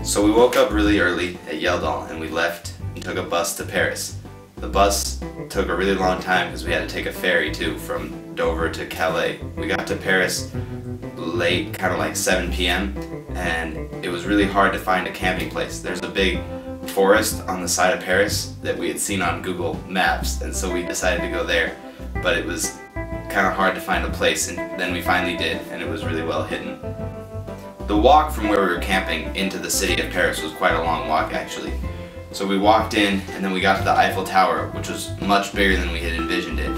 So we woke up really early at Yeldal and we left and took a bus to Paris. The bus took a really long time because we had to take a ferry too from Dover to Calais. We got to Paris late, kind of like 7 p.m. and it was really hard to find a camping place. There's a big forest on the side of Paris that we had seen on Google Maps, and so we decided to go there, but it was kind of hard to find a place, and then we finally did, and it was really well hidden. The walk from where we were camping into the city of Paris was quite a long walk actually. So we walked in and then we got to the Eiffel Tower, which was much bigger than we had envisioned it.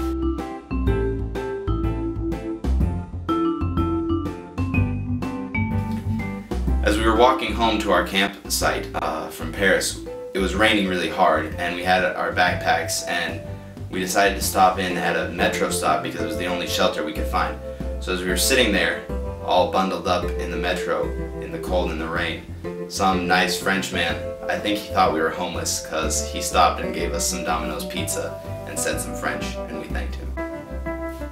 As we were walking home to our campsite from Paris, it was raining really hard and we had our backpacks, and we decided to stop in at a metro stop because it was the only shelter we could find. So as we were sitting there, all bundled up in the metro, in the cold and the rain, some nice French man, I think he thought we were homeless because he stopped and gave us some Domino's pizza and said some French, and we thanked him.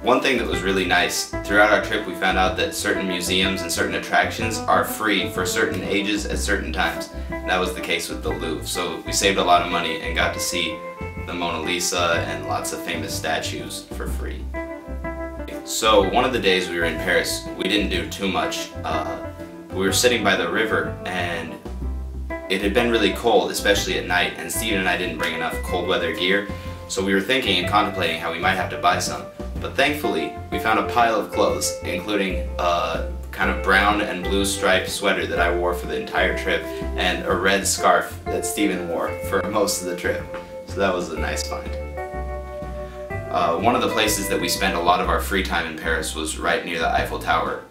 One thing that was really nice, throughout our trip we found out that certain museums and certain attractions are free for certain ages at certain times. And that was the case with the Louvre, so we saved a lot of money and got to see the Mona Lisa and lots of famous statues for free. So one of the days we were in Paris, we didn't do too much. We were sitting by the river and it had been really cold, especially at night, and Steven and I didn't bring enough cold weather gear, so we were thinking and contemplating how we might have to buy some. But thankfully, we found a pile of clothes, including a kind of brown and blue striped sweater that I wore for the entire trip, and a red scarf that Steven wore for most of the trip. So that was a nice find. One of the places that we spent a lot of our free time in Paris was right near the Eiffel Tower.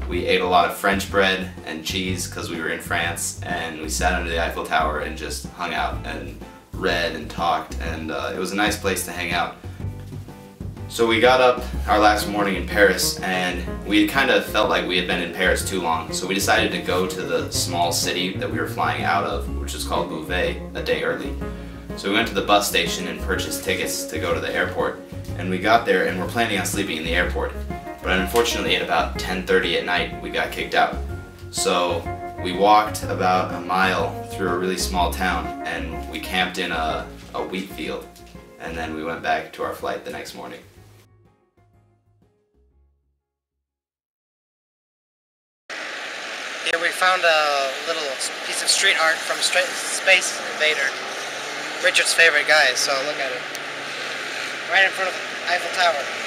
We ate a lot of French bread and cheese because we were in France, and we sat under the Eiffel Tower and just hung out and read and talked, and it was a nice place to hang out. So we got up our last morning in Paris, and we kind of felt like we had been in Paris too long, so we decided to go to the small city that we were flying out of, which is called Beauvais, a day early. So we went to the bus station and purchased tickets to go to the airport, and we got there and we're planning on sleeping in the airport. But unfortunately at about 10:30 at night we got kicked out. So we walked about a mile through a really small town and we camped in a wheat field, and then we went back to our flight the next morning. Here we found a little piece of street art from Space Invader. Richard's favorite guy, so look at it. Right in front of the Eiffel Tower.